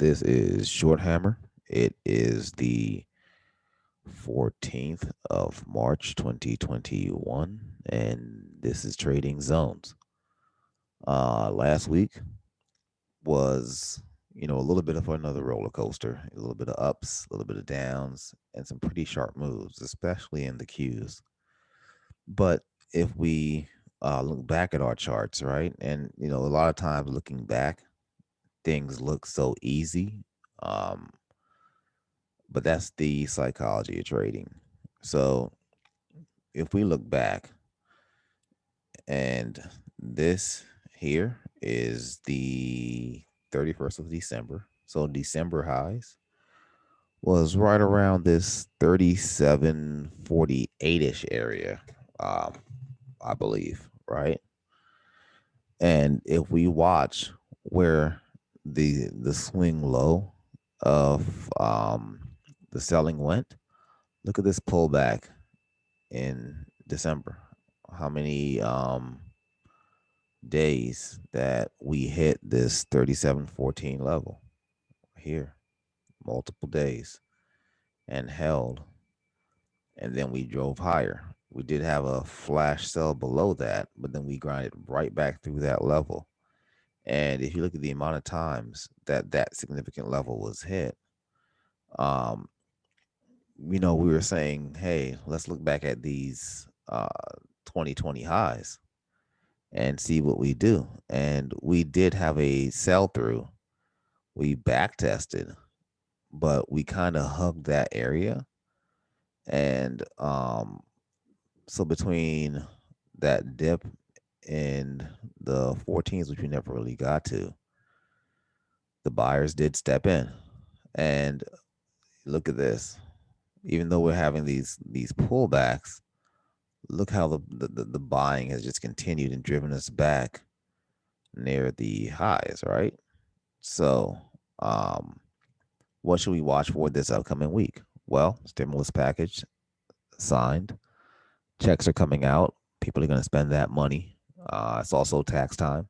This is Short Hammer. It is the 14th of March 2021, and this is Trading Zones. Last week was, a little bit of another roller coaster, a little bit of ups, a little bit of downs, and some pretty sharp moves, especially in the Qs. But if we look back at our charts, right, and a lot of times looking back, things look so easy. Um, but that's the psychology of trading. So if we look back, and this here is the 31st of December. So December highs was right around this 37.48-ish area, um, I believe, right? And if we watch where the swing low of the selling went, look at this pullback in December. How many days that we hit this 37.14 level here? Multiple days and held, and then we drove higher. We did have a flash sell below that, but then we grinded right back through that level. And if you look at the amount of times that that significant level was hit, um, we were saying, hey, let's look back at these 2020 highs and see what we do. And we did have a sell through. We back tested, but we kind of hugged that area. And so between that dip and the 14s, which we never really got to, the buyers did step in. And look at this. Even though we're having these pullbacks, look how the buying has just continued and driven us back near the highs, right? So, um, what should we watch for this upcoming week? Well, stimulus package signed, checks are coming out. People are going to spend that money. It's also tax time.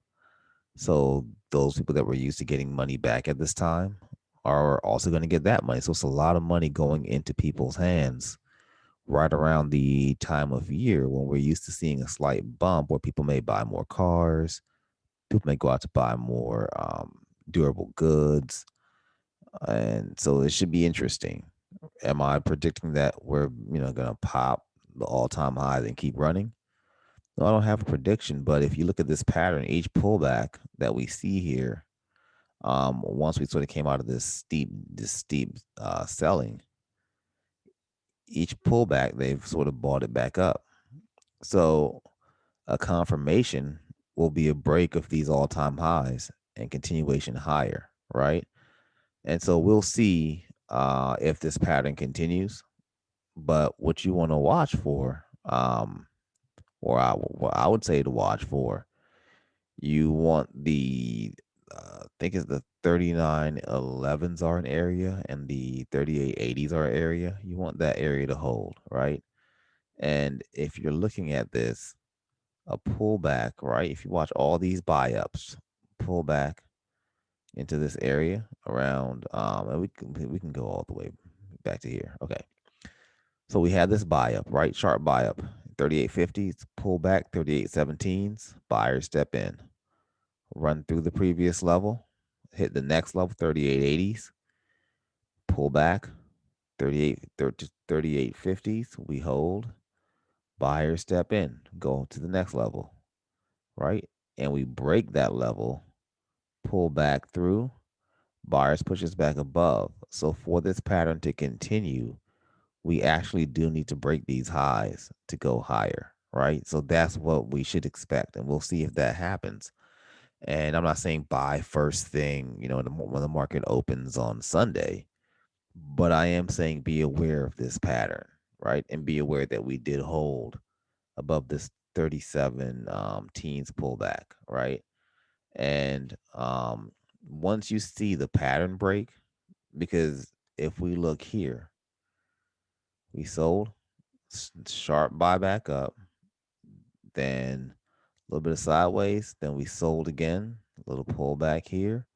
So, those people that were used to getting money back at this time are also going to get that money. So, it's a lot of money going into people's hands right around the time of year when we're used to seeing a slight bump where people may buy more cars, people may go out to buy more durable goods. And so it should be interesting. Am I predicting that we're, going to pop the all-time highs and keep running? No, I don't have a prediction, but if you look at this pattern, each pullback that we see here, once we sort of came out of this steep selling, each pullback they've sort of bought it back up. So a confirmation will be a break of these all-time highs and continuation higher, right? And so we'll see if this pattern continues. But what you want to watch for, what I would say to watch for, you want I think it's the 39.11s are an area and the 38.80s are an area. You want that area to hold, right? And if you're looking at this, a pullback, right? If you watch all these buy ups, pull back into this area around, and we can go all the way back to here. Okay, so we had this buy up, right? Sharp buy up, 38.50s, pull back, 38.17s, buyers step in, run through the previous level, hit the next level, 38.80s, pull back, 38.50s, we hold, buyers step in, go to the next level, right? And we break that level, pull back through, buyers pushes back above. So for this pattern to continue, we actually do need to break these highs to go higher, right? So that's what we should expect, and we'll see if that happens. And I'm not saying buy first thing, when the market opens on Sunday, but I am saying be aware of this pattern, right? And be aware that we did hold above this 37 teens pullback, right? And once you see the pattern break, because if we look here, we sold, sharp buyback up, then a little bit of sideways, then we sold again, a little pullback here,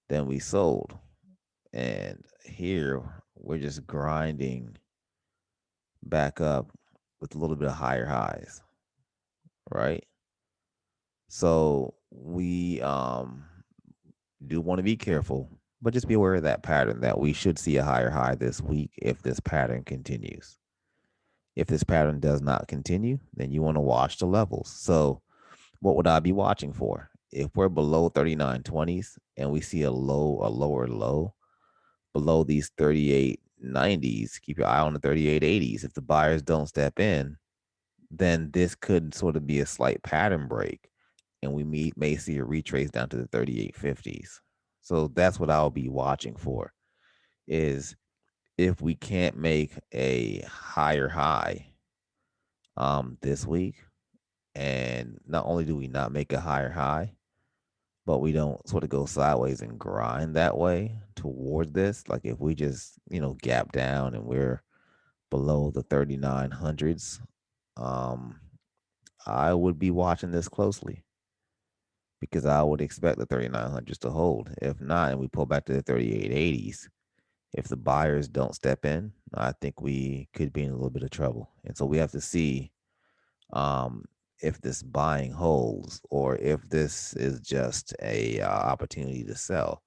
then we sold. And here we're just grinding back up with a little bit of higher highs, right? So we do want to be careful, but just be aware of that pattern that we should see a higher high this week if this pattern continues. If this pattern does not continue, then you want to watch the levels. So what would I be watching for? If we're below 39.20s and we see a lower low below these 38.90s, keep your eye on the 38.80s. If the buyers don't step in, then this could sort of be a slight pattern break, and we may see a retrace down to the 38.50s. So that's what I'll be watching for, is if we can't make a higher high this week, and not only do we not make a higher high, but we don't sort of go sideways and grind that way toward this. Like if we just, gap down and we're below the 3900s, um, I would be watching this closely because I would expect the 3900s to hold. If not, and we pull back to the 3880s, if the buyers don't step in, I think we could be in a little bit of trouble. And so we have to see um, if this buying holds or if this is just a opportunity to sell.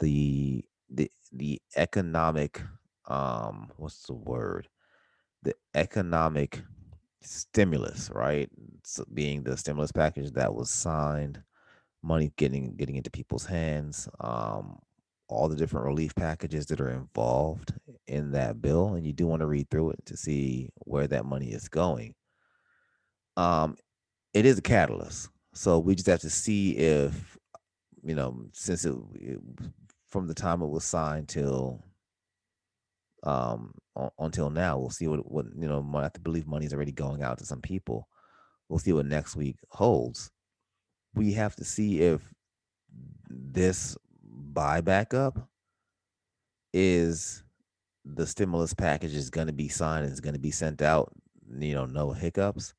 The economic what's the word? The economic stimulus, right? So being the stimulus package that was signed, money getting into people's hands, all the different relief packages that are involved in that bill, and you do want to read through it to see where that money is going. Um, it is a catalyst, so we just have to see if since from the time it was signed till until now, we'll see what I have to believe money is already going out to some people. We'll see what next week holds. We have to see if this buyback up is the stimulus package is going to be signed and is going to be sent out, no hiccups.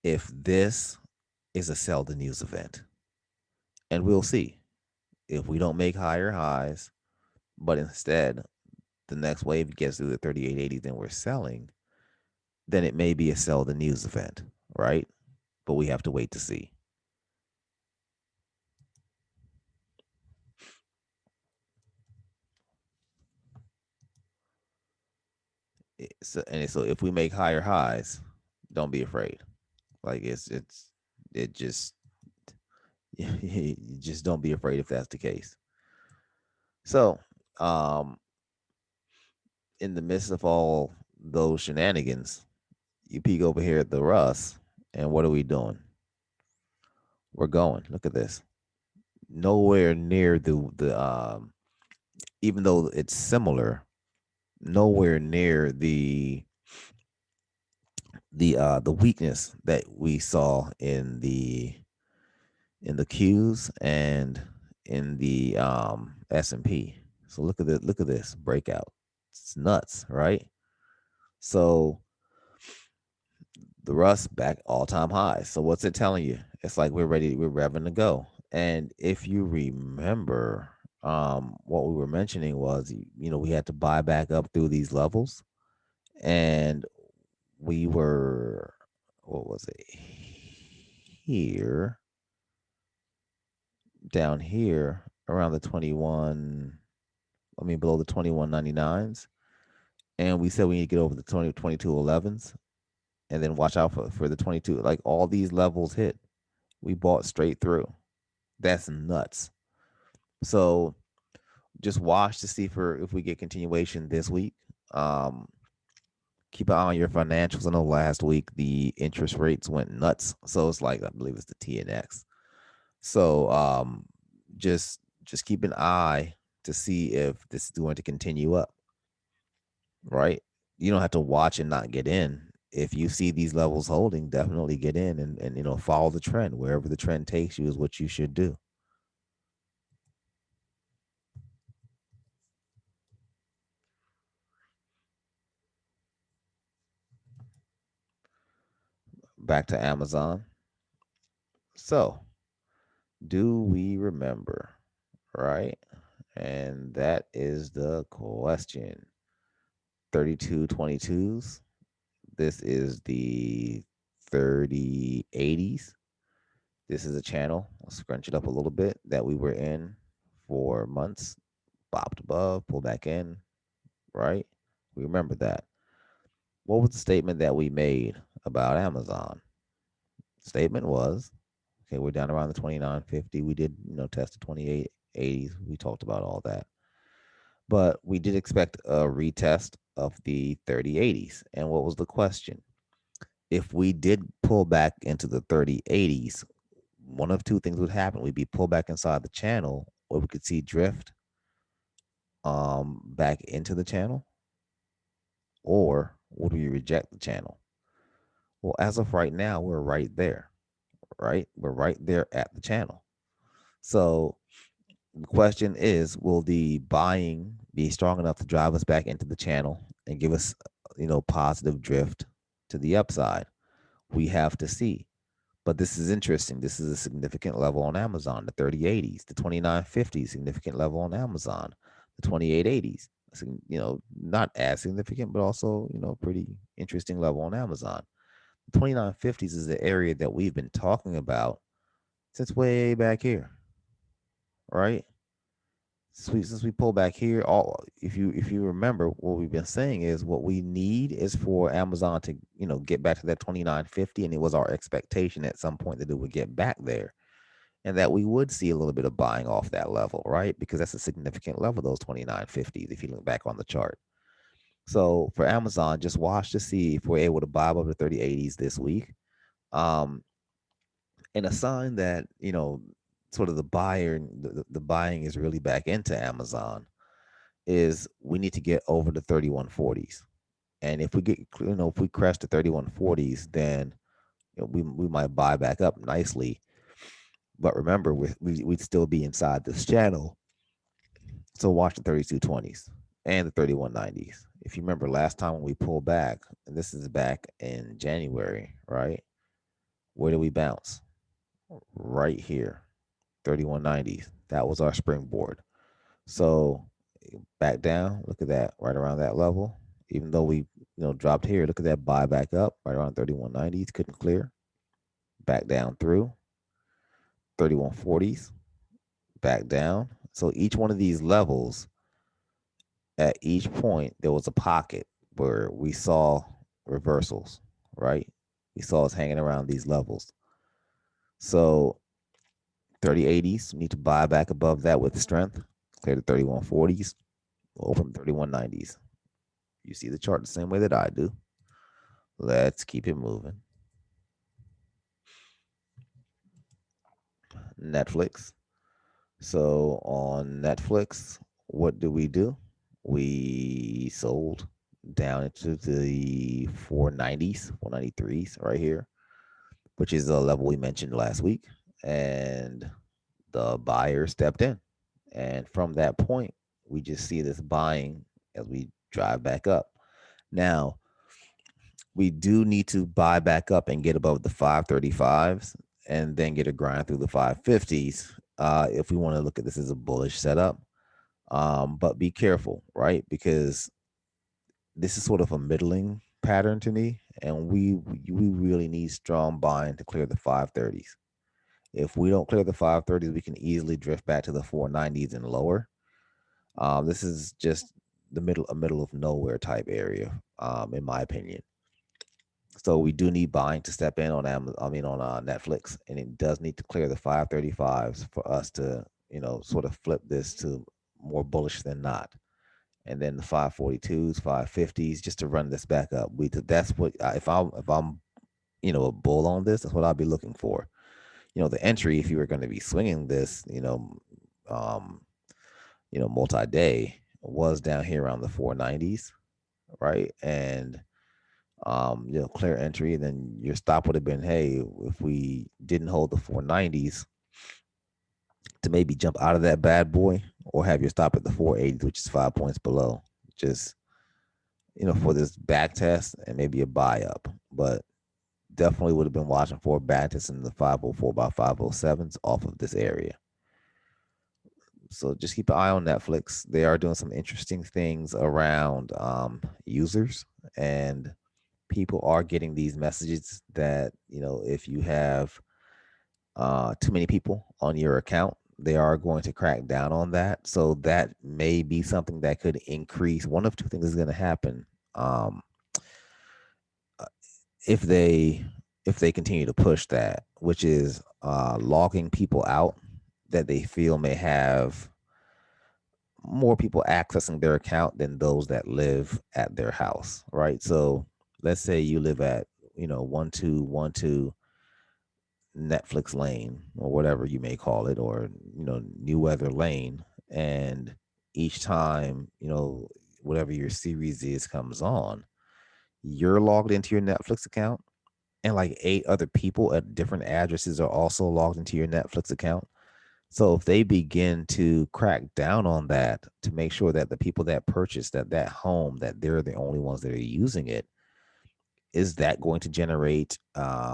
If this is a sell the news event, and we'll see if we don't make higher highs, but instead the next wave gets through the 3880, then we're selling, then it may be a sell the news event, right? But we have to wait to see. So if we make higher highs, don't be afraid. Like it just you just don't be afraid if that's the case. So, in the midst of all those shenanigans, you peek over here at the Russ, and what are we doing? We're going. Look at this. Nowhere near the even though it's similar, nowhere near the weakness that we saw in the Qs and in the S&P. So look at this breakout. It's nuts, right? So the Rust back all-time highs. So what's it telling you? It's like we're revving to go. And if you remember, what we were mentioning was, we had to buy back up through these levels, and we were, what was it? Here, down here around the 21, below the 21.99s. And we said we need to get over the 22.11s and then watch out for the 22. Like all these levels hit, we bought straight through. That's nuts. So just watch to see for if we get continuation this week. Um, Keep an eye on your financials. I know last week the interest rates went nuts. So it's like, I believe it's the TNX. So just keep an eye to see if this is going to continue up, right? You don't have to watch and not get in. If you see these levels holding, definitely get in and follow the trend. Wherever the trend takes you is what you should do. Back to Amazon. So, do we remember, right? And that is the question. 3222s. This is the 3080s. This is a channel. I'll scrunch it up a little bit that we were in for months. Bopped above, pull back in, right? We remember that. What was the statement that we made about Amazon? Statement was, okay, we're down around the 2950. We did, test the 2880s. We talked about all that. But we did expect a retest of the 3080s. And what was the question? If we did pull back into the 3080s, one of two things would happen. We'd be pulled back inside the channel, or we could see drift back into the channel, or would we reject the channel? Well, as of right now, we're right there, right? We're right there at the channel. So the question is, will the buying be strong enough to drive us back into the channel and give us, positive drift to the upside? We have to see. But this is interesting. This is a significant level on Amazon, the 3080s, the 2950s, significant level on Amazon, the 2880s, not as significant, but also, pretty interesting level on Amazon. The 2950s is the area that we've been talking about since way back here, right? Since we pull back here, all if you remember, what we've been saying is what we need is for Amazon to get back to that 2950, and it was our expectation at some point that it would get back there, and that we would see a little bit of buying off that level, right? Because that's a significant level, those 2950s, if you look back on the chart. So for Amazon, just watch to see if we're able to buy above the 3080s this week. Um, and a sign that, sort of the buying is really back into Amazon is we need to get over the 3140s. And if we get, if we crash the 3140s, then we might buy back up nicely. But remember, we'd still be inside this channel. So watch the 3220s and the 3190s. If you remember last time when we pulled back, and this is back in January, right? Where did we bounce? Right here, 3190s. That was our springboard. So back down, look at that, right around that level. Even though we, dropped here, look at that buy back up right around 3190s, couldn't clear. Back down through 3140s, back down. So each one of these levels, at each point, there was a pocket where we saw reversals, right? We saw us hanging around these levels. So 3080s, we need to buy back above that with strength, clear the 3140s, open 3190s. You see the chart the same way that I do. Let's keep it moving. Netflix. So on Netflix, what do? We sold down into the 490s, 493s right here, which is a level we mentioned last week. And the buyer stepped in. And from that point, we just see this buying as we drive back up. Now, we do need to buy back up and get above the 535s and then get a grind through the 550s if we want to look at this as a bullish setup. But be careful, right? Because this is sort of a middling pattern to me, and we really need strong buying to clear the 530s. If we don't clear the 530s, we can easily drift back to the 490s and lower. This is just a middle of nowhere type area, in my opinion. So we do need buying to step in on on Netflix, and it does need to clear the 535s for us to sort of flip this to more bullish than not. And then the 542s, 550s, just to run this back up. That's what if I'm a bull on this, that's what I'll be looking for. The entry, if you were going to be swinging this, um, multi-day, was down here around the 490s, right? And clear entry, then your stop would have been, hey, if we didn't hold the 490s, to maybe jump out of that bad boy, or have your stop at the 480s, which is 5 points below, just for this back test and maybe a buy up. But definitely would have been watching for a back test in the 504 by 507s off of this area. So just keep an eye on Netflix. They are doing some interesting things around users, and people are getting these messages that, if you have too many people on your account, they are going to crack down on that. So that may be something that could increase. One of two things is going to happen. Um, if they continue to push that, which is logging people out that they feel may have more people accessing their account than those that live at their house, right? So let's say you live at 1212 Netflix Lane, or whatever you may call it, or New Weather Lane, and each time whatever your series is comes on, you're logged into your Netflix account, and like 8 other people at different addresses are also logged into your Netflix account. So if they begin to crack down on that to make sure that the people that purchased that home, that they're the only ones that are using it, is that going to generate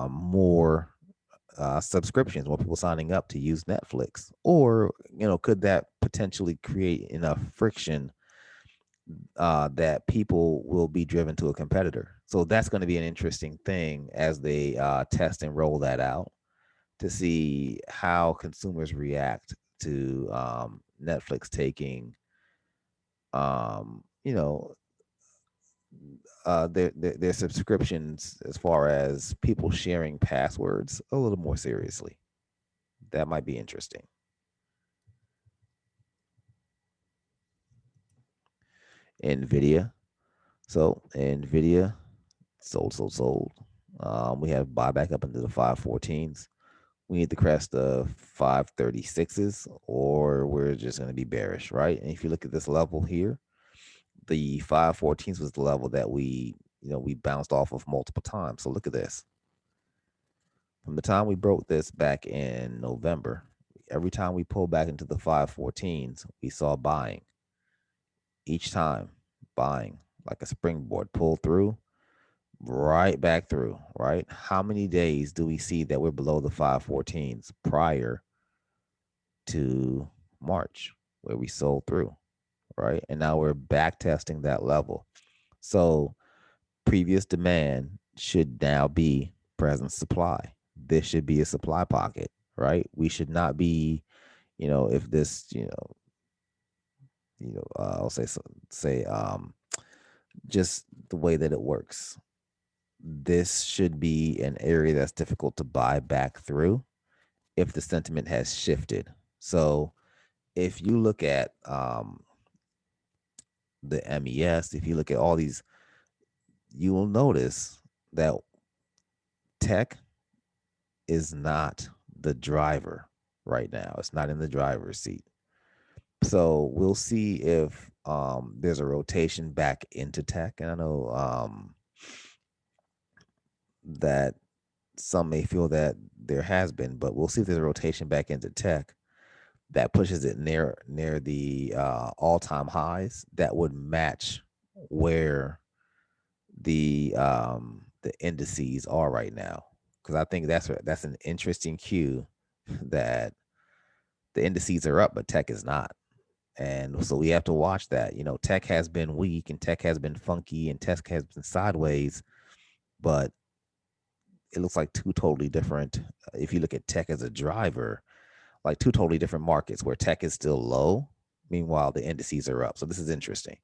more subscriptions, more people signing up to use Netflix? Or, could that potentially create enough friction that people will be driven to a competitor? So that's going to be an interesting thing as they test and roll that out, to see how consumers react to Netflix taking, um, you know, their subscriptions, as far as people sharing passwords, a little more seriously. That might be interesting. NVDA. So NVIDIA sold. We have buyback up into the 514s. We need to crest the 536s, or we're just going to be bearish, right? And if you look at this level here, the 514s was the level that we bounced off of multiple times. So look at this. From the time we broke this back in November, every time we pulled back into the 514s, we saw buying. Each time, buying like a springboard, pull through, right back through, right? How many days do we see that we're below the 514s prior to March, where we sold through, right? And now we're back testing that level. So previous demand should now be present supply. This should be a supply pocket, right? We should not be, if this, I'll say just the way that it works. This should be an area that's difficult to buy back through if the sentiment has shifted. So if you look at the MES, if you look at all these, you will notice that tech is not the driver right now. It's not in the driver's seat. So we'll see if there's a rotation back into tech. And I know that some may feel that there has been, but we'll see if there's a rotation back into tech that pushes it near the all-time highs that would match where the indices are right now. Because I think that's an interesting cue that the indices are up, but tech is not. And so we have to watch that. Tech has been weak, and tech has been funky, and tech has been sideways, but it looks like two totally different. If you look at tech as a driver, like two totally different markets where tech is still low. Meanwhile, the indices are up. So this is interesting.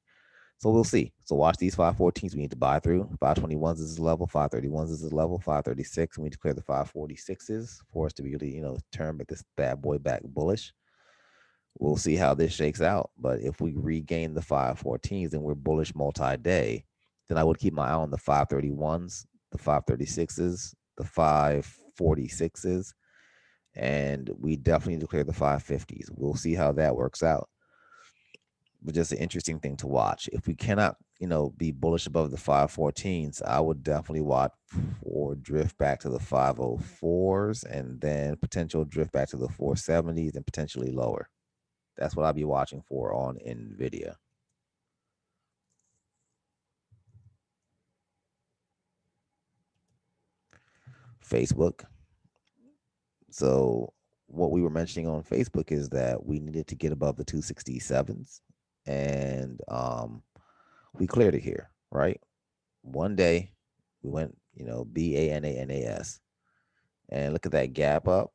So we'll see. So watch these 514s. We need to buy through. 521s is the level. 531s is the level. 536. We need to clear the 546s for us to really, turn this bad boy back bullish. We'll see how this shakes out. But if we regain the 514s and we're bullish multi-day, then I would keep my eye on the 531s, the 536s, the 546s, and we definitely need to clear the 550s. We'll see how that works out. But just an interesting thing to watch. If we cannot, be bullish above the 514s, I would definitely watch for drift back to the 504s, and then potential drift back to the 470s and potentially lower. That's what I'll be watching for on NVIDIA. Facebook. So what we were mentioning on Facebook is that we needed to get above the 267s, and we cleared it here, right? One day we went, BANANAS, and look at that gap up,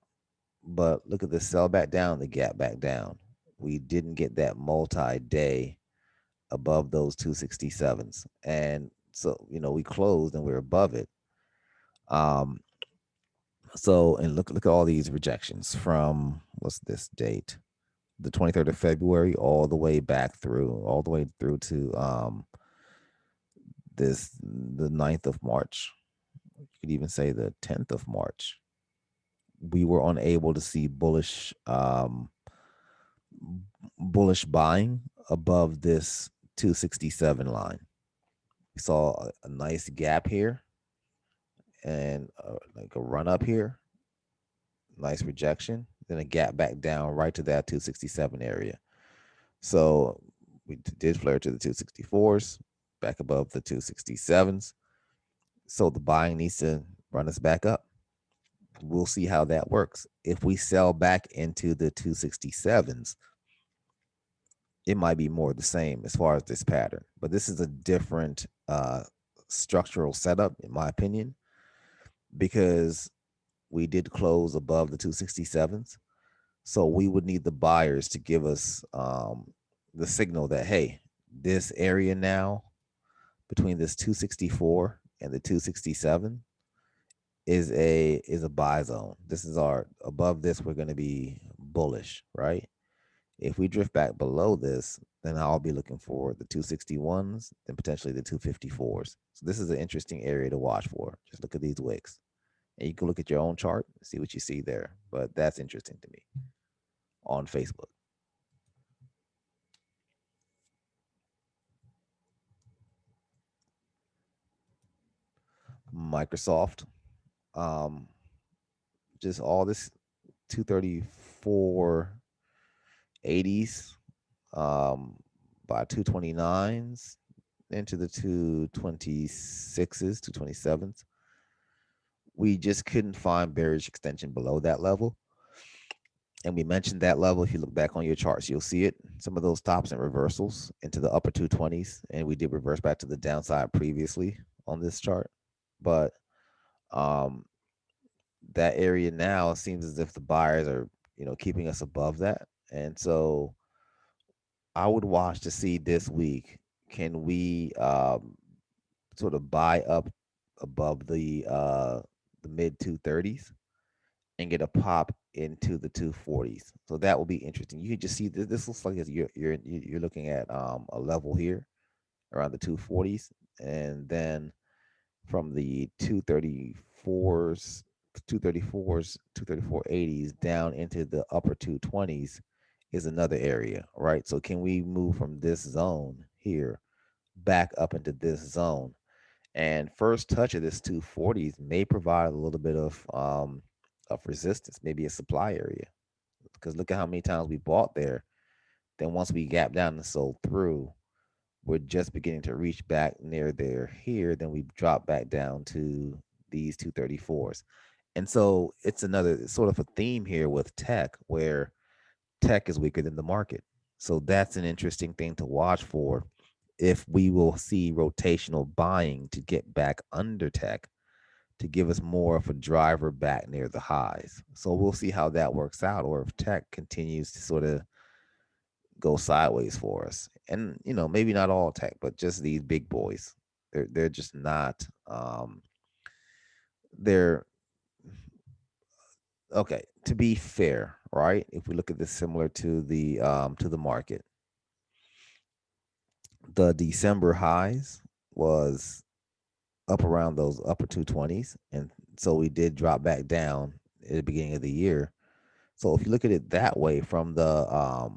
but look at the sell back down, the gap back down. We didn't get that multi-day above those 267s, and so we closed and we're above it. Um, so and look at all these rejections from what's this date? The 23rd of February, all the way back through, all the way through to the 9th of March. You could even say the 10th of March. We were unable to see bullish buying above this 267 line. We saw a nice gap here and like a run up here, nice rejection, then a gap back down right to that 267 area. So we did flare to the 264s, back above the 267s. So the buying needs to run us back up. We'll see how that works. If we sell back into the 267s, it might be more the same as far as this pattern. But this is a different structural setup, in my opinion, because we did close above the 267s. So we would need the buyers to give us the signal that, hey, this area now between this 264 and the 267 is a buy zone. This is our above this, we're going to be bullish, right? If we drift back below this, then I'll be looking for the 261s and potentially the 254s. So this is an interesting area to watch for. Just look at these wicks. And you can look at your own chart, see what you see there. But that's interesting to me on Facebook. Microsoft, um, just all this 234.80s by 229s into the 226s, 227s. We just couldn't find bearish extension below that level. And we mentioned that level. If you look back on your charts, you'll see it. Some of those tops and reversals into the upper 220s. And we did reverse back to the downside previously on this chart. But um, that area now seems as if the buyers are, keeping us above that. And so I would watch to see this week, can we sort of buy up above the mid 230s and get a pop into the 240s. So that will be interesting. You can just see this looks like you're looking at a level here around the 240s, and then from the 234s, 234.80s down into the upper 220s is another area, right? So can we move from this zone here back up into this zone? And first touch of this 240s may provide a little bit of resistance, maybe a supply area. Because look at how many times we bought there. Then once we gap down and sold through, we're just beginning to reach back near there here. Then we drop back down to these 234s. And so it's another sort of a theme here with tech where tech is weaker than the market. So that's an interesting thing to watch for if we will see rotational buying to get back under tech to give us more of a driver back near the highs. So we'll see how that works out, or if tech continues to sort of go sideways for us. And maybe not all tech, but just these big boys. They're just not they're okay, to be fair, right? If we look at this similar to the market, the December highs was up around those upper 220s, and so we did drop back down at the beginning of the year. So if you look at it that way, from the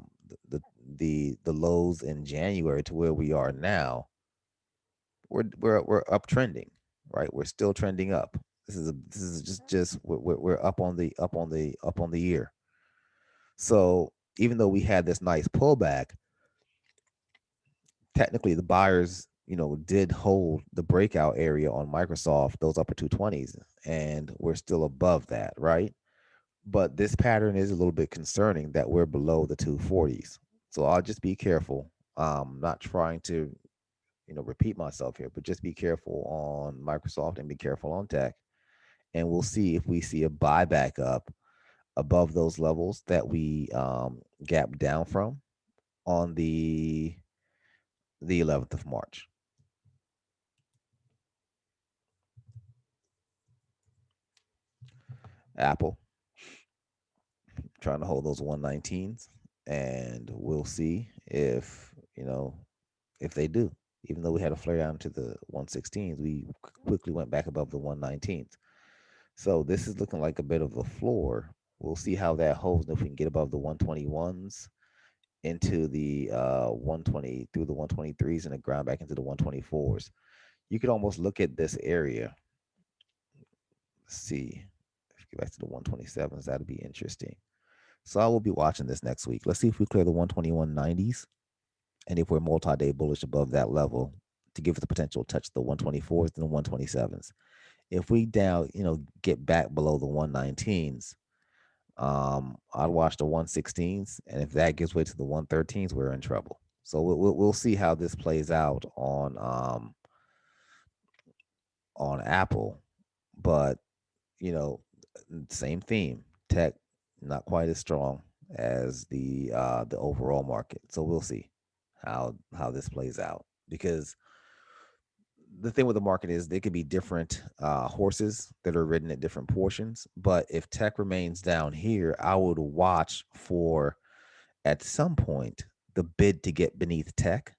the lows in January to where we are now, we're uptrending, right? We're still trending up. This is just we're up on the year. So even though we had this nice pullback, technically the buyers, did hold the breakout area on Microsoft, those upper 220s, and we're still above that, right? But this pattern is a little bit concerning that we're below the 240s. So I'll just be careful. Not trying to, repeat myself here, but just be careful on Microsoft and be careful on tech. And we'll see if we see a buyback up above those levels that we gapped down from on the 11th of March. Apple trying to hold those 119s, and we'll see if they do. Even though we had a flare down to the 116s, we quickly went back above the 119s. So this is looking like a bit of a floor. We'll see how that holds, and if we can get above the 121s into the 120 through the 123s and the ground back into the 124s. You could almost look at this area. Let's see. If we get back to the 127s, that'd be interesting. So I will be watching this next week. Let's see if we clear the 121.90s and if we're multi-day bullish above that level to give us the potential to touch the 124s and the 127s. If we down, get back below the 119s, I'd watch the 116s, and if that gives way to the 113s, we're in trouble. So we'll see how this plays out on Apple, but you know, same theme. Tech not quite as strong as the overall market. So we'll see how this plays out, because the thing with the market is they could be different horses that are ridden at different portions. But if tech remains down here, I would watch for at some point the bid to get beneath tech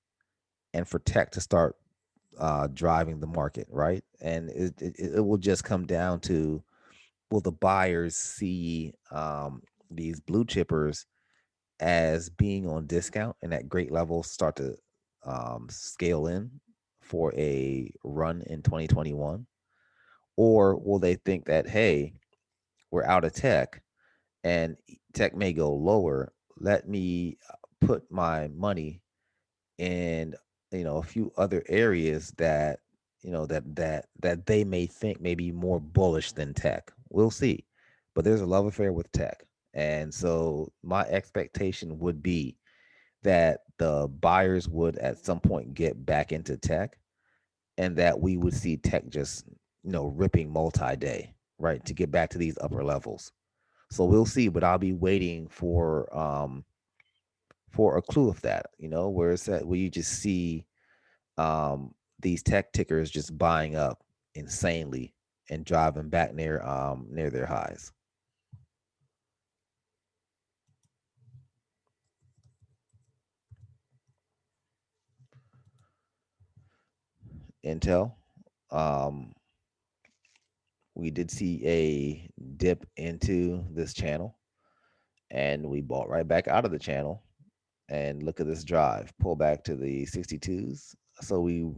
and for tech to start driving the market, right? And it will just come down to, will the buyers see these blue chippers as being on discount and at great levels start to scale in for a run in 2021? Or will they think that, hey, we're out of tech and tech may go lower? Let me put my money in, a few other areas that, that they may think may be more bullish than tech. We'll see. But there's a love affair with tech. And so my expectation would be that the buyers would at some point get back into tech, and that we would see tech just, ripping multi-day, right, to get back to these upper levels. So we'll see, but I'll be waiting for a clue of that, where it's at, where you just see these tech tickers just buying up insanely and driving back near their highs. Intel, um, we did see a dip into this channel, and we bought right back out of the channel. And look at this drive, pull back to the 62s. So we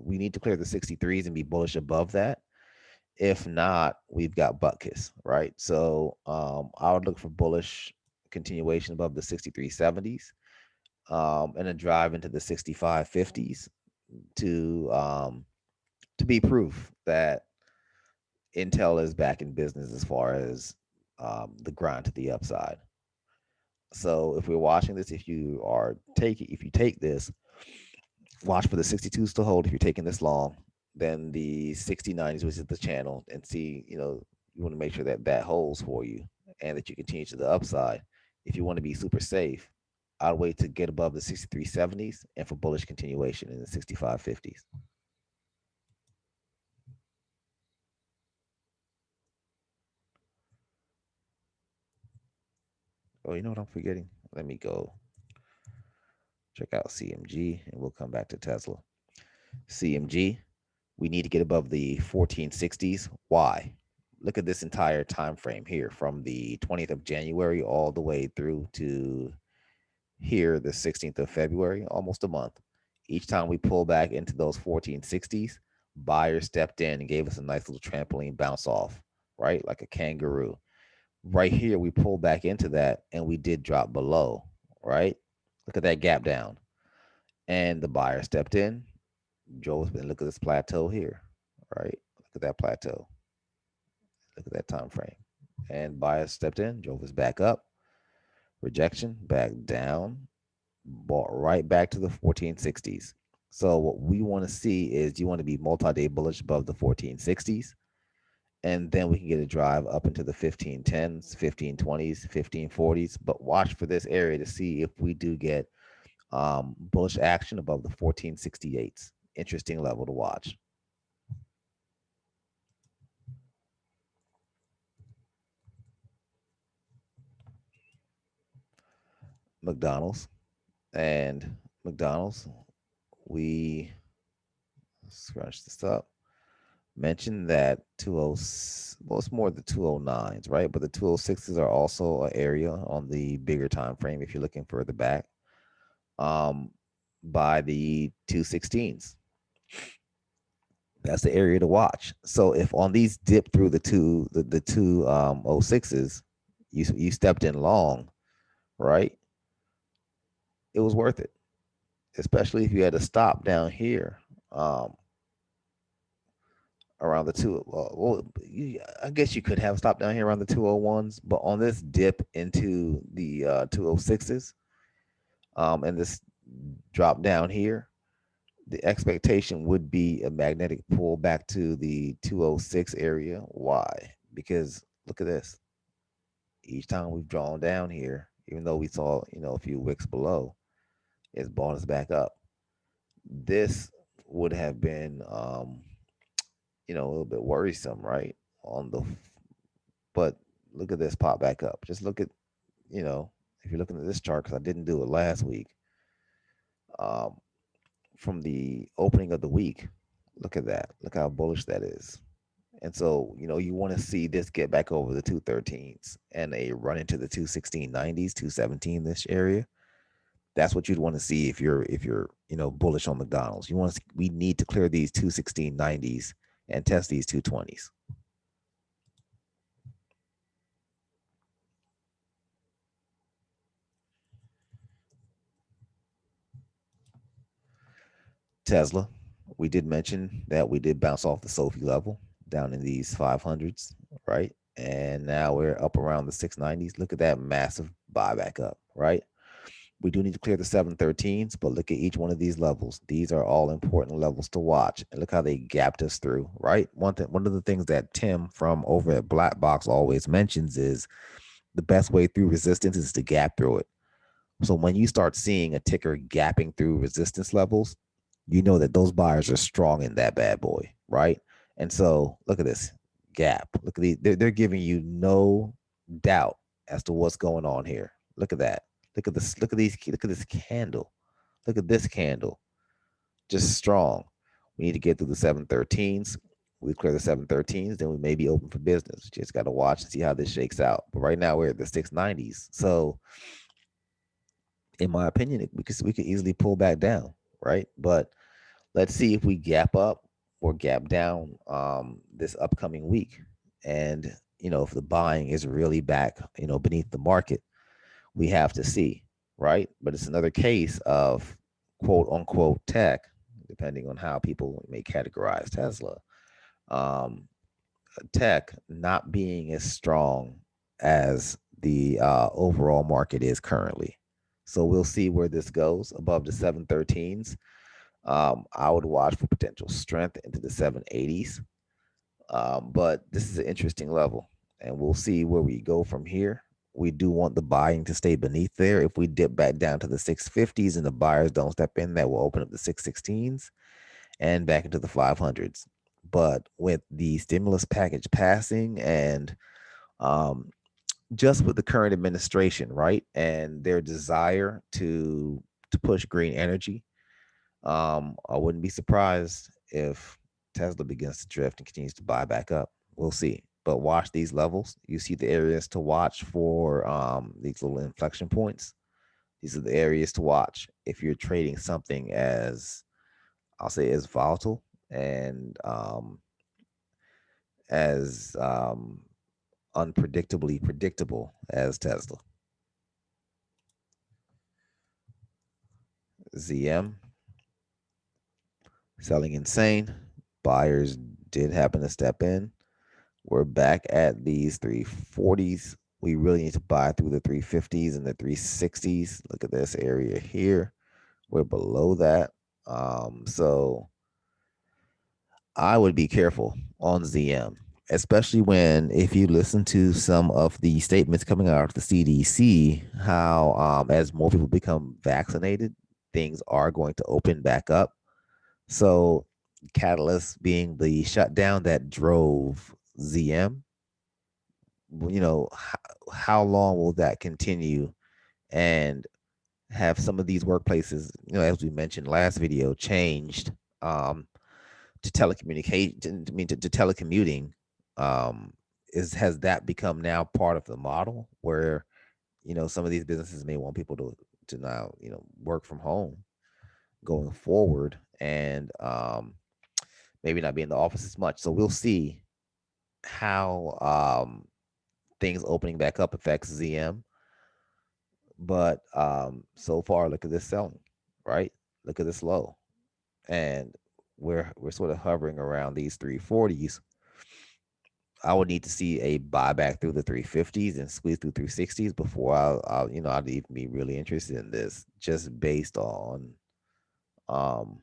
need to clear the 63s and be bullish above that. If not, we've got butt kiss, right? So I would look for bullish continuation above the 63.70s, and a drive into the 65.50s to be proof that Intel is back in business as far as the grind to the upside. So if we're watching this, if you take this, watch for the 62s to hold if you're taking this long, then the 6090s, which is the channel, and see, you want to make sure that that holds for you and that you continue to the upside. If you want to be super safe, I'd wait to get above the 63.70s and for bullish continuation in the 65.50s. Oh, you know what I'm forgetting? Let me go check out CMG and we'll come back to Tesla. CMG, we need to get above the 1460s. Why? Look at this entire time frame here from the 20th of January all the way through to here, the 16th of February, almost a month. Each time we pull back into those 1460s, buyers stepped in and gave us a nice little trampoline bounce off, right? Like a kangaroo. Right here, we pulled back into that and we did drop below, right? Look at that gap down. And the buyer stepped in. Joe's been, look at this plateau here, right? Look at that plateau. Look at that time frame. and buyers stepped in, drove us back up, rejection, back down, bought right back to the 1460s. So what we want to see is you want to be multi-day bullish above the 1460s, and then we can get a drive up into the 1510s, 1520s, 1540s. But watch for this area to see if we do get bullish action above the 1468s. Interesting level to watch. McDonald's and McDonald's, we scrunch this up. Mentioned that 20, well, it's more the 209s, right? But the 206s are also an area on the bigger time frame if you're looking further back. Um, by the 216s, that's the area to watch. So if on these dip through the two 06s, you stepped in long, right? It was worth it, especially if you had to stop down here. Around the two. I guess you could have stopped down here around the 201s, but on this dip into the 206s, and this drop down here, the expectation would be a magnetic pull back to the 206 area. Why? Because look at this. Each time we've drawn down here, even though we saw a few wicks below, it's brought us back up. This would have been a little bit worrisome, right? On the But look at this pop back up. Just look at, you know, if you're looking at this chart, because I didn't do it last week, um, from the opening of the week, look at that. Look how bullish that is. And so, you want to see this get back over the 213s and a run into the 21690s, 217 this area. That's what you'd want to see if you're bullish on McDonald's. We need to clear these 21690s and test these 220s. Tesla, we did mention that we did bounce off the Sophie level down in these 500s, right? And now we're up around the 690s. Look at that massive buyback up, right? We do need to clear the 713s, but look at each one of these levels. These are all important levels to watch. And look how they gapped us through, right? One of the things that Tim from over at BlackBox always mentions is the best way through resistance is to gap through it. So when you start seeing a ticker gapping through resistance levels, you know that those buyers are strong in that bad boy, right? And so look at this gap. Look at they're giving you no doubt as to what's going on here. Look at that. Look at this. Look at this candle. Look at this candle. Just strong. We need to get through the 713s. We clear the 713s, then we may be open for business. Just got to watch and see how this shakes out. But right now we're at the 690s. So in my opinion, we could easily pull back down, right? But let's see if we gap up or gap down this upcoming week. And if the buying is really back, beneath the market, we have to see, right? But it's another case of quote unquote tech, depending on how people may categorize Tesla, um, tech not being as strong as the overall market is currently. So we'll see where this goes above the 713s. I would watch for potential strength into the 780s. But this is an interesting level, and we'll see where we go from here. We do want the buying to stay beneath there. If we dip back down to the 650s and the buyers don't step in, that will open up the 616s and back into the 500s. But with the stimulus package passing and um, just with the current administration, right, and their desire to push green energy, I wouldn't be surprised if Tesla begins to drift and continues to buy back up. We'll see. But watch these levels. You see the areas to watch for these little inflection points. These are the areas to watch if you're trading something as, I'll say, as volatile and as unpredictably predictable as Tesla. ZM selling insane. Buyers did happen to step in. We're back at these 340s. We really need to buy through the 350s and the 360s. Look at this area here. We're below that. So I would be careful on ZM, especially when, if you listen to some of the statements coming out of the CDC, how as more people become vaccinated, things are going to open back up. So, catalyst being the shutdown that drove ZM, how long will that continue? And have some of these workplaces, as we mentioned last video, changed to telecommunication, to telecommuting. Has that become now part of the model where some of these businesses may want people to now work from home going forward, and maybe not be in the office as much. So we'll see how things opening back up affects ZM. But so far, look at this selling, right? Look at this low, and we're sort of hovering around these 340s. I would need to see a buyback through the 350s and squeeze through 360s before I'd even be really interested in this, just based on um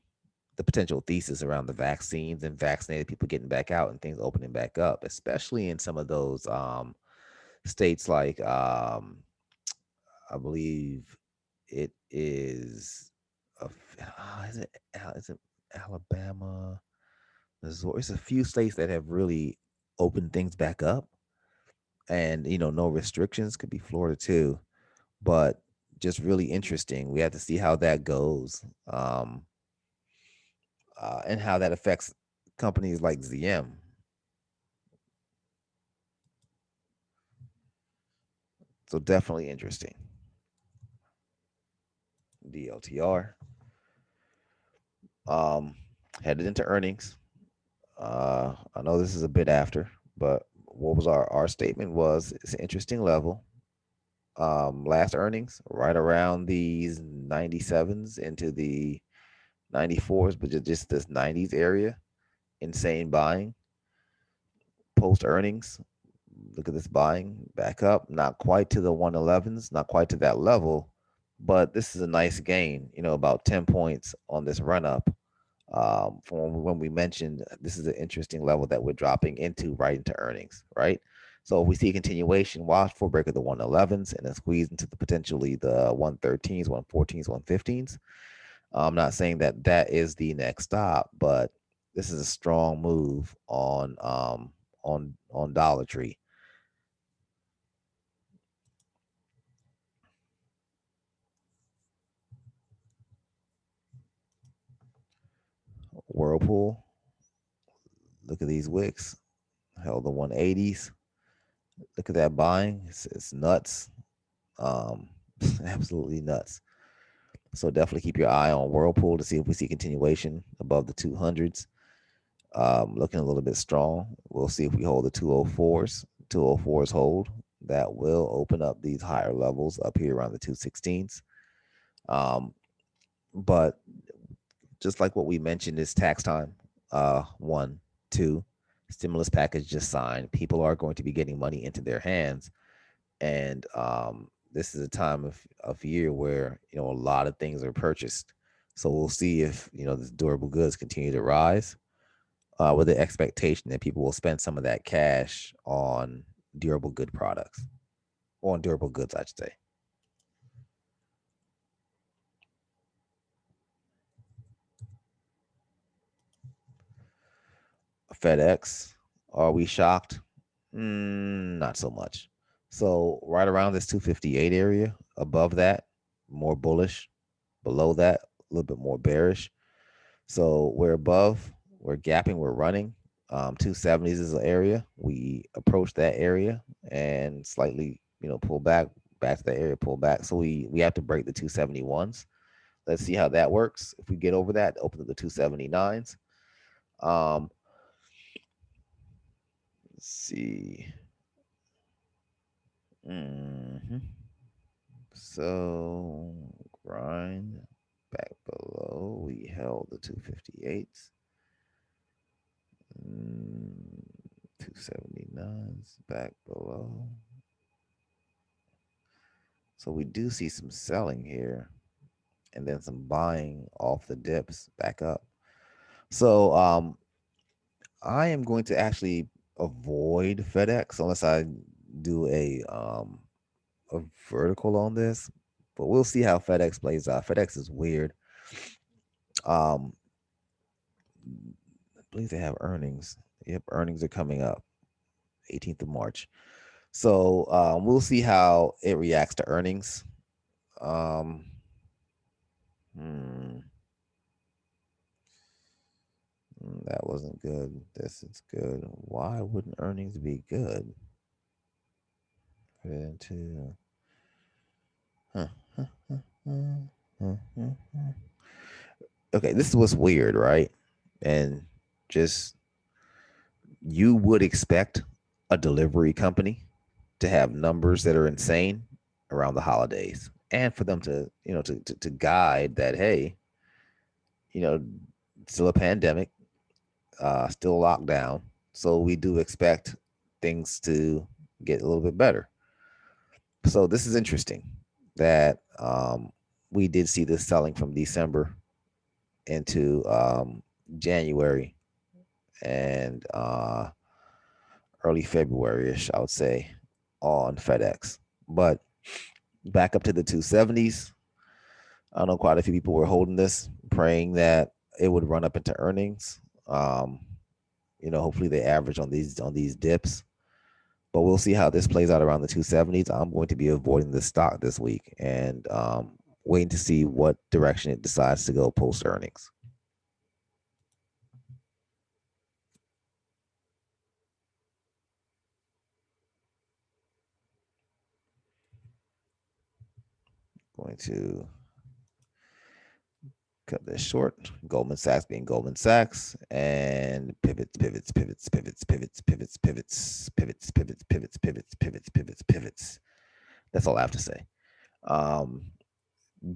the potential thesis around the vaccines and vaccinated people getting back out and things opening back up, especially in some of those states like I believe it is is it Alabama, Missouri. It's a few states that have really opened things back up, and no restrictions. Could be Florida too, but just really interesting. We have to see how that goes, and how that affects companies like ZM. So definitely interesting. DLTR, um, headed into earnings. I know this is a bit after, but what was our statement was it's an interesting level. Last earnings right around these 97s into the 94s, but just this 90s area. Insane buying post earnings. Look at this buying back up, not quite to the 111s, not quite to that level, but this is a nice gain, about 10 points on this run up. From when we mentioned this is an interesting level that we're dropping into right into earnings, right? So if we see a continuation, watch for break of the 111s and then squeeze into the potentially the 113s, 114s, 115s. I'm not saying that that is the next stop, but this is a strong move on Dollar Tree. Whirlpool, look at these wicks, held the 180s. Look at that buying. It's nuts. Um, absolutely nuts. So definitely keep your eye on Whirlpool to see if we see continuation above the 200s. Looking a little bit strong. We'll see if we hold the 204s. 204s hold. That will open up these higher levels up here around the 216s. Um, but just like what we mentioned, is tax time. One, two, stimulus package just signed. People are going to be getting money into their hands, and this is a time of year where a lot of things are purchased. So we'll see if the durable goods continue to rise, with the expectation that people will spend some of that cash on durable good products, or on durable goods, I should say. FedEx, are we shocked? Not so much. So right around this 258 area, above that, more bullish. Below that, a little bit more bearish. So we're above, we're gapping, we're running. 270s is an area. We approach that area and slightly, pull back to the area, pull back. So we have to break the 271s. Let's see how that works. If we get over that, open to the 279s. Um, let's see. hmm So grind back below. We held the 258s. 279's back below. So we do see some selling here and then some buying off the dips back up. So I am going to actually avoid FedEx unless I do a vertical on this. But we'll see how FedEx plays out. FedEx is weird. Um, I believe they have earnings. Yep, earnings are coming up 18th of March. So we'll see how it reacts to earnings. Um, hmm, that wasn't good. This is good. Why wouldn't earnings be good? Put it into. Huh, huh, huh, huh, huh, huh. Okay, this is what's weird, right? And just you would expect a delivery company to have numbers that are insane around the holidays and for them to to guide that, hey, you know still a pandemic, still locked down, so we do expect things to get a little bit better. So this is interesting that we did see this selling from December into January and early February-ish, I would say, on FedEx. But back up to the 270s. I know quite a few people were holding this, praying that it would run up into earnings. Um, hopefully they average on these dips. But we'll see how this plays out around the 270s. I'm going to be avoiding this stock this week and waiting to see what direction it decides to go post earnings. Going to cut this short. Goldman Sachs being Goldman Sachs, and pivots, pivots, pivots, pivots, pivots, pivots, pivots, pivots, pivots, pivots, pivots, pivots, pivots, pivots. That's all I have to say. Um,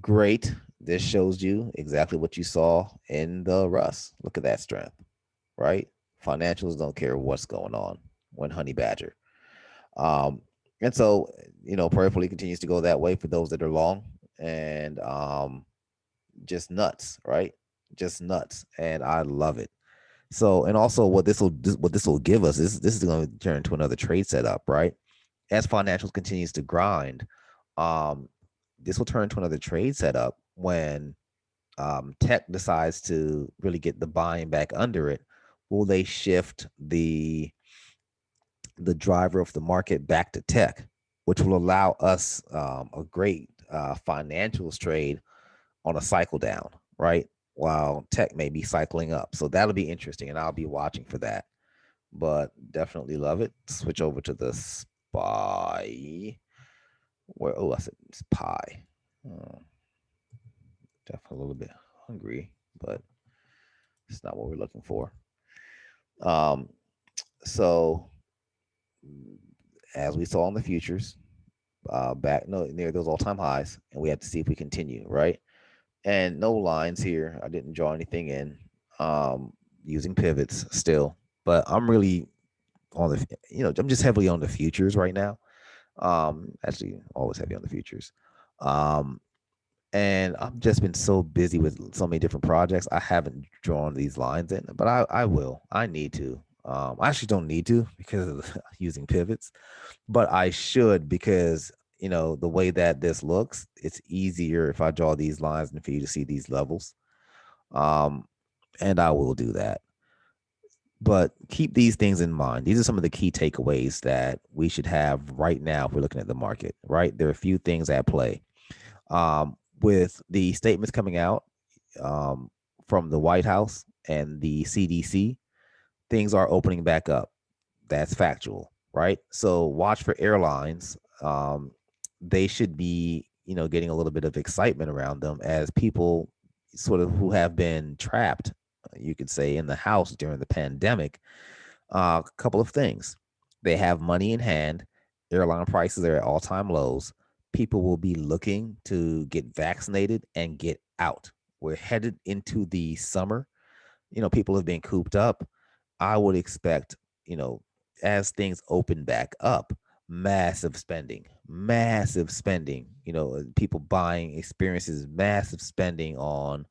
Great. This shows you exactly what you saw in the Russ. Look at that strength, right? Financials don't care what's going on when Honey Badger. Um, and so, prayerfully continues to go that way for those that are long and just nuts, right? Just nuts. And I love it. So, and also what this will give us is this is going to turn into another trade setup, right? As financials continues to grind, um, this will turn into another trade setup when tech decides to really get the buying back under it. Will they shift the driver of the market back to tech, which will allow us a great financials trade on a cycle down, right? While tech may be cycling up. So that'll be interesting, and I'll be watching for that. But definitely love it. Switch over to the SPY. Where, oh, I said SPY. Oh, definitely a little bit hungry, but it's not what we're looking for. Um, so as we saw in the futures, back no near those all-time highs, and we have to see if we continue, right? And no lines here. I didn't draw anything in. Using pivots still, but I'm really on the I'm just heavily on the futures right now. Actually always heavy on the futures. Um, and I've just been so busy with so many different projects. I haven't drawn these lines in, but I will. I need to. I actually don't need to because of using pivots, but I should because the way that this looks, it's easier if I draw these lines and for you to see these levels. Um, and I will do that. But keep these things in mind. These are some of the key takeaways that we should have right now if we're looking at the market, right? There are a few things at play. With the statements coming out um, from the White House and the CDC, things are opening back up. That's factual, right? So watch for airlines. They should be, getting a little bit of excitement around them as people sort of who have been trapped, you could say, in the house during the pandemic. A couple of things. They have money in hand. Airline prices are at all-time lows. People will be looking to get vaccinated and get out. We're headed into the summer. People have been cooped up. I would expect, you know, as things open back up, massive spending, massive spending. People buying experiences, massive spending on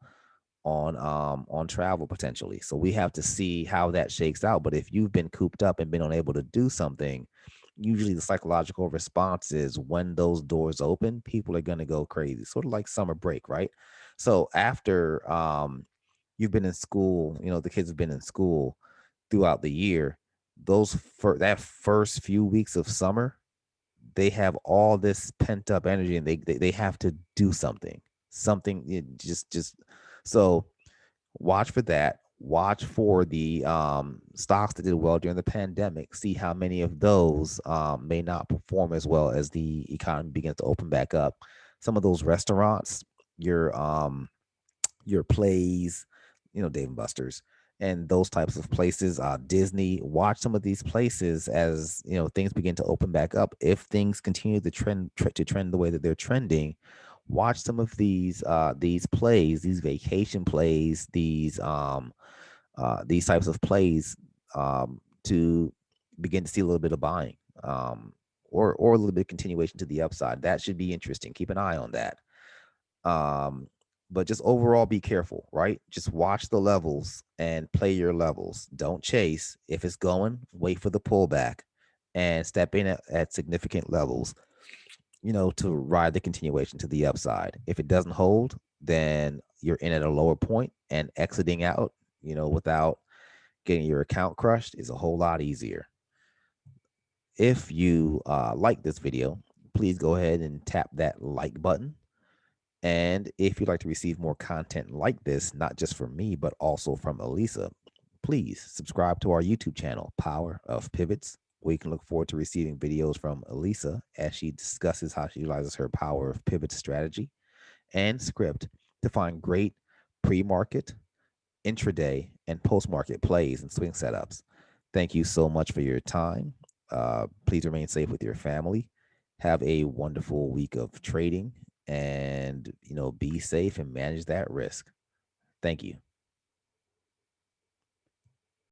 travel potentially. So we have to see how that shakes out. But if you've been cooped up and been unable to do something, usually the psychological response is when those doors open, people are going to go crazy, sort of like summer break, right? So after you've been in school, the kids have been in school throughout the year, that first few weeks of summer, they have all this pent up energy, and they have to do something just so watch for that. Watch for the stocks that did well during the pandemic. See how many of those may not perform as well as the economy begins to open back up. Some of those restaurants, your plays, Dave and Buster's, and those types of places. Disney. Watch some of these places as things begin to open back up. If things continue to trend the way that they're trending, watch some of these plays, these vacation plays, these types of plays to begin to see a little bit of buying, or a little bit of continuation to the upside. That should be interesting. Keep an eye on that. But just overall, be careful, right? Just watch the levels and play your levels. Don't chase. If it's going, wait for the pullback and step in at significant levels, to ride the continuation to the upside. If it doesn't hold, then you're in at a lower point, and exiting out, without getting your account crushed is a whole lot easier. If you like this video, please go ahead and tap that like button. And if you'd like to receive more content like this, not just from me, but also from Elisa, please subscribe to our YouTube channel, Power of Pivots, where you can look forward to receiving videos from Elisa as she discusses how she utilizes her Power of Pivot strategy and script to find great pre-market, intraday, and post-market plays and swing setups. Thank you so much for your time. Please remain safe with your family. Have a wonderful week of trading, and be safe and manage that risk. Thank you.